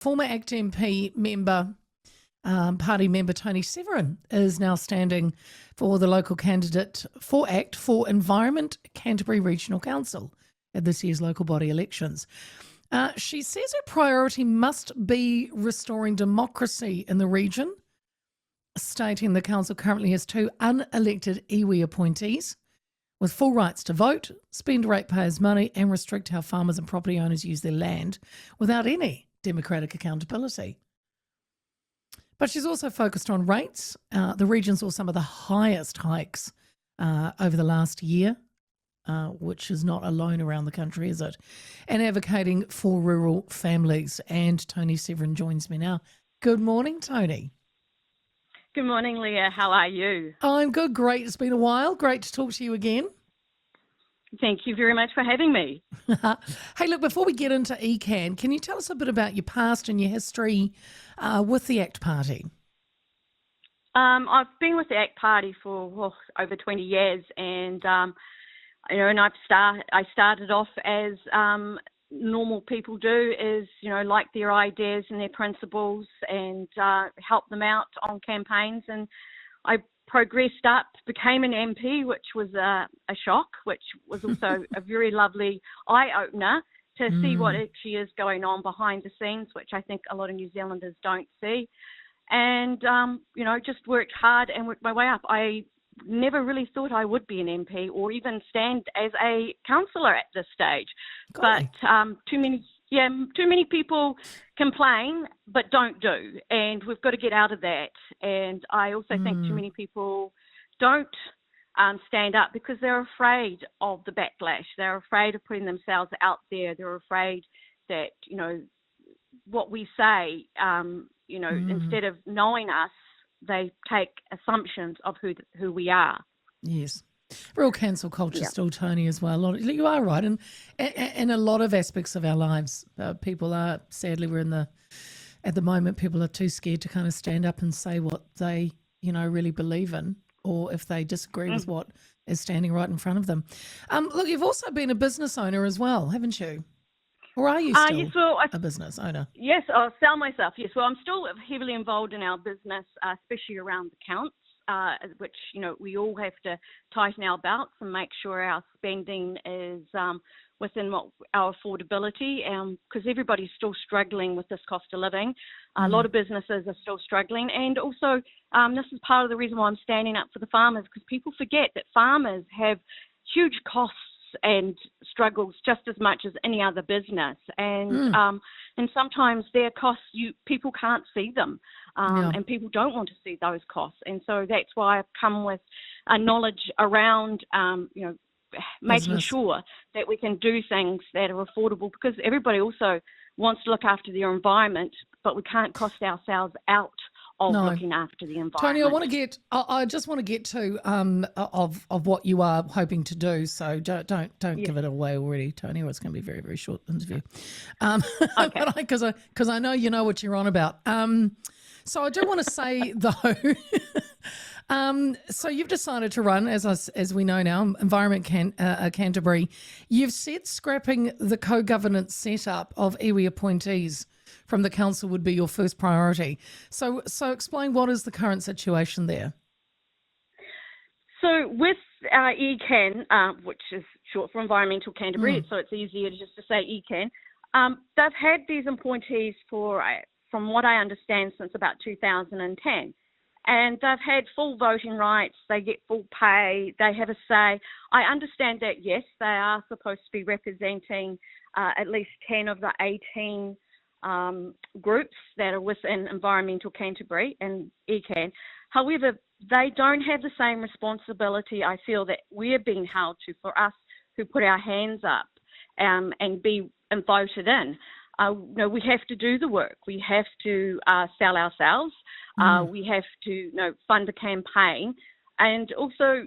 Former ACT MP member, party member Toni Severin is now standing for the local candidate for ACT for Environment Canterbury Regional Council at this year's local body elections. She says her priority must be restoring democracy in the region, stating the council currently has 2 unelected Iwi appointees with full rights to vote, spend ratepayers' money and restrict how farmers and property owners use their land without any democratic accountability. But she's also focused on rates. The region saw some of the highest hikes over the last year, which is not alone around the country, is it? And advocating for rural families. And Toni Severin joins me now. Good morning, Toni. Good morning, Leah. How are you? I'm good. Great. It's been a while. Great to talk to you again. Thank you very much for having me. Hey, look, before we get into ECan, can you tell us a bit about your past and your history with the ACT Party? I've been with the ACT Party for over 20 years, and and I started off as normal people do, is like their ideas and their principles, and help them out on campaigns. And I progressed up, became an MP, which was a shock, which was also a very lovely eye-opener to see what actually is going on behind the scenes, which I think a lot of New Zealanders don't see. And, just worked hard and worked my way up. I never really thought I would be an MP or even stand as a councillor at this stage. But too many people complain but don't do, and we've got to get out of that. And I also think too many people don't stand up because they're afraid of the backlash. They're afraid of putting themselves out there. They're afraid that, what we say, instead of knowing us, they take assumptions of who we are. Yes. Real cancel culture still, Toni, as well. You are right. And in a lot of aspects of our lives, people are, sadly, at the moment, people are too scared to kind of stand up and say what they, really believe in, or if they disagree with what is standing right in front of them. Look, you've also been a business owner as well, haven't you? Or are you still a business owner? Yes, I'll sell myself. Yes, well, I'm still heavily involved in our business, especially around the counts, which, we all have to tighten our belts and make sure our spending is within our affordability, because everybody's still struggling with this cost of living. A lot of businesses are still struggling. And also, this is part of the reason why I'm standing up for the farmers, because people forget that farmers have huge costs and struggles just as much as any other business, and sometimes their costs people can't see them, and people don't want to see those costs, and so that's why I've come with a knowledge around making sure that we can do things that are affordable, because everybody also wants to look after their environment, but we can't cost ourselves out of looking after the environment. Toni, I just want to get to of what you are hoping to do. So don't give it away already, Toni, or it's going to be a very, very short interview. Okay. Because I know you know what you're on about. So I do want to say though. So you've decided to run, as we know now, Environment Canterbury. You've said scrapping the co-governance setup of Iwi appointees from the council would be your first priority. So explain, what is the current situation there? So with ECan, which is short for Environmental Canterbury, so it's easier just to say ECan, they've had these appointees for, from what I understand, since about 2010. And they've had full voting rights, they get full pay, they have a say. I understand that, yes, they are supposed to be representing at least 10 of the 18 groups that are within Environmental Canterbury and ECan. However, they don't have the same responsibility, I feel, that we're being held to, for us who put our hands up and voted in. We have to do the work. We have to sell ourselves. We have to fund a campaign. And also,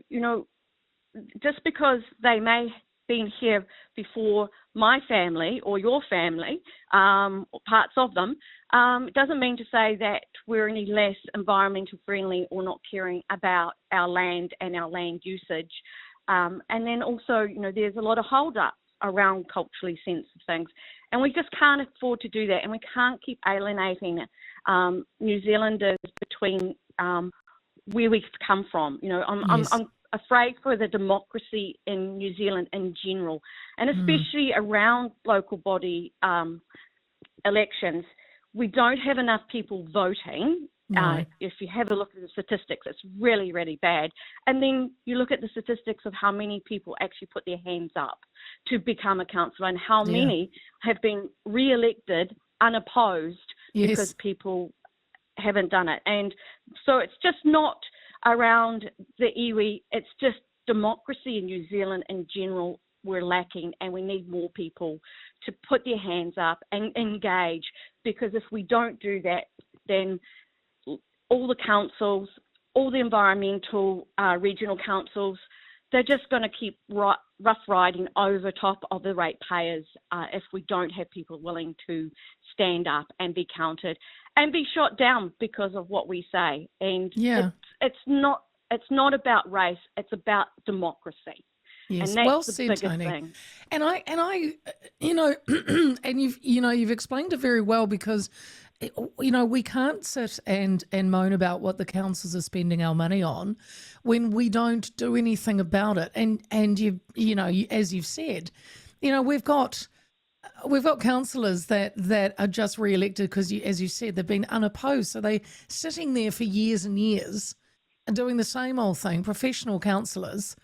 just because they may have been here before my family or your family, or parts of them, it doesn't mean to say that we're any less environmental friendly or not caring about our land and our land usage. And then also, there's a lot of hold-up around culturally sensitive things. And we just can't afford to do that, and we can't keep alienating New Zealanders between where we've come from. You know, I'm afraid for the democracy in New Zealand in general, and especially around local body elections. We don't have enough people voting. No. If you have a look at the statistics, it's really, really bad. And then you look at the statistics of how many people actually put their hands up to become a councillor, and how many have been re-elected unopposed because people haven't done it. And so it's just not around the iwi, it's just democracy in New Zealand in general we're lacking, and we need more people to put their hands up and engage, because if we don't do that, then all the councils, all the environmental regional councils, they're just going to keep rough riding over top of the ratepayers if we don't have people willing to stand up and be counted and be shot down because of what we say. And it's not about race, it's about democracy. Yes, and that's well the said, biggest Toni. thing. And I, you know, and you've explained it very well, because, you know, we can't sit and moan about what the councils are spending our money on when we don't do anything about it. And you know, as you've said, you know, we've got councillors that are just re-elected because, as you said, they've been unopposed, so they're sitting there for years and years and doing the same old thing. Professional councillors.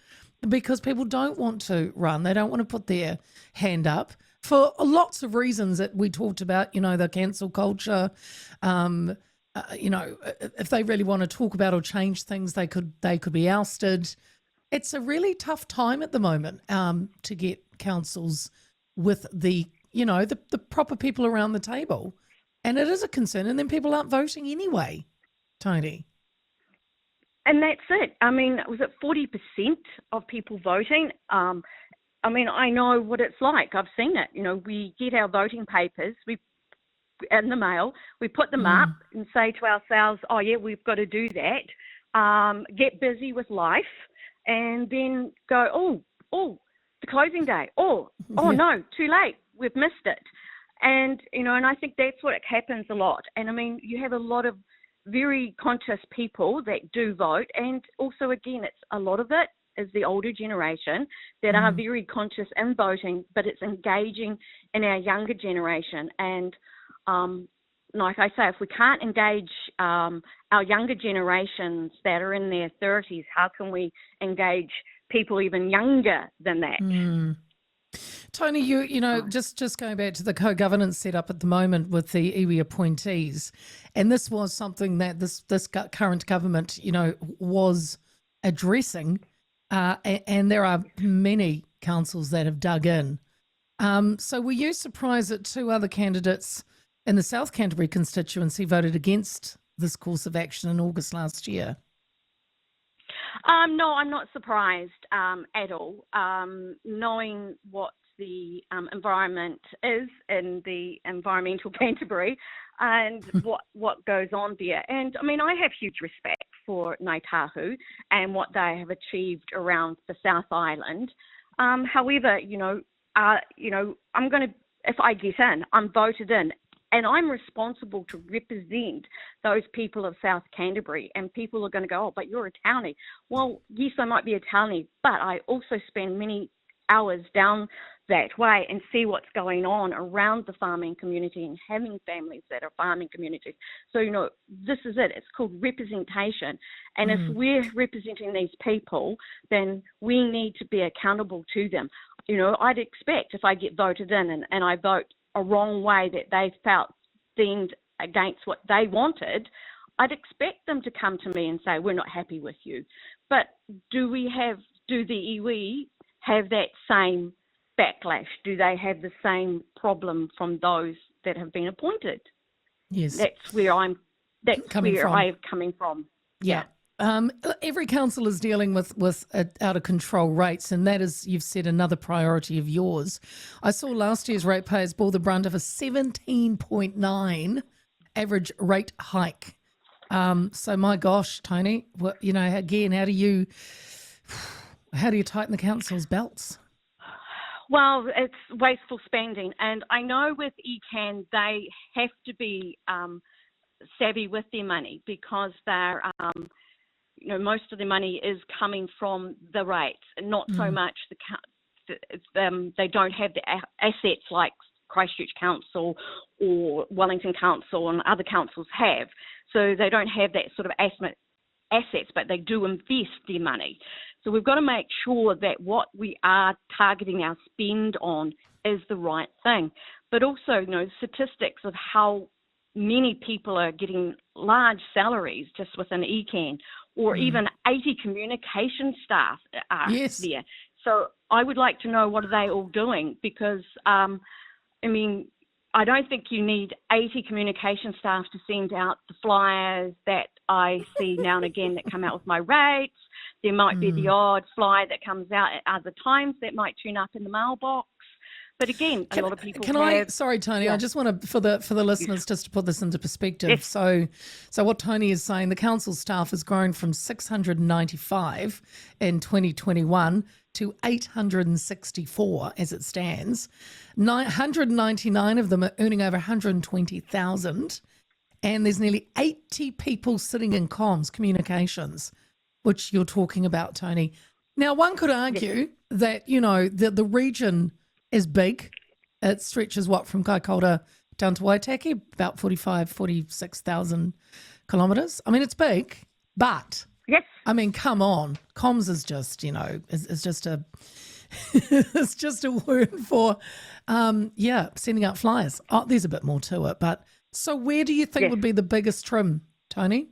Because people don't want to run. They don't want to put their hand up for lots of reasons that we talked about, you know, the cancel culture. You know, if they really want to talk about or change things, they could be ousted. It's a really tough time at the moment to get councils with the, you know, the proper people around the table. And it is a concern. And then people aren't voting anyway, Toni. And that's it. I mean, was it 40% of people voting? I mean, I know what it's like. I've seen it. You know, we get our voting papers in the mail. We put them up and say to ourselves, oh, yeah, we've got to do that. Get busy with life, and then go, oh, the closing day. Oh, no, too late. We've missed it. And, you know, and I think that's what happens a lot. And, I mean, you have a lot of very conscious people that do vote, and also, again, it's a lot of it is the older generation that are very conscious in voting, but it's engaging in our younger generation. And like I say, if we can't engage our younger generations that are in their 30s, how can we engage people even younger than that? Toni, you know, just going back to the co-governance set up at the moment with the Iwi Appointees, and this was something that this current government, you know, was addressing, and there are many councils that have dug in. So were you surprised that two other candidates in the South Canterbury constituency voted against this course of action in August last year? No, I'm not surprised at all. Knowing what the environment is in the environmental Canterbury and what goes on there. And I mean, I have huge respect for Ngāi Tahu and what they have achieved around the South Island. However, I'm going to, if I get in, I'm voted in, and I'm responsible to represent those people of South Canterbury. And people are going to go, oh, but you're a townie. Well, yes, I might be a townie, but I also spend many hours down that way and see what's going on around the farming community and having families that are farming communities. So, you know, this is it. It's called representation. And if we're representing these people, then we need to be accountable to them. You know, I'd expect if I get voted in and I vote a wrong way that they felt deemed against what they wanted, I'd expect them to come to me and say, we're not happy with you. But do the iwi have that same backlash? Do they have the same problem from those that have been appointed? Yes. That's where I'm coming from. Yeah. Every council is dealing with out of control rates, and that is, you've said, another priority of yours. I saw last year's ratepayers bore the brunt of a 17.9 average rate hike. So my gosh, Toni, you know, again, how do you tighten the council's belts? Well, it's wasteful spending, and I know with ECan they have to be savvy with their money because they're, most of the money is coming from the rates, and not so much they don't have the assets like Christchurch Council or Wellington Council and other councils have. So they don't have that sort of assets, but they do invest their money. So we've got to make sure that what we are targeting our spend on is the right thing. But also, statistics of how many people are getting large salaries just within ECan, or even 80 communication staff are there. So I would like to know what are they all doing, because, I don't think you need 80 communication staff to send out the flyers that I see now and again that come out with my rates. There might be the odd flyer that comes out at other times that might turn up in the mailbox. But again, a lot of people sorry, Toni, I just want to, for the listeners, just to put this into perspective. Yes. So what Toni is saying, the council staff has grown from 695 in 2021 to 864 as it stands. 199 of them are earning over 120,000, and there's nearly 80 people sitting in comms, communications, which you're talking about, Toni. Now, one could argue that, the region is big. It stretches from Kaikoura down to Waitaki, about 46,000 kilometres. It's big, but come on, comms is just, is just a it's just a word for sending out flyers. Oh, there's a bit more to it, but so where do you think would be the biggest trim, Toni?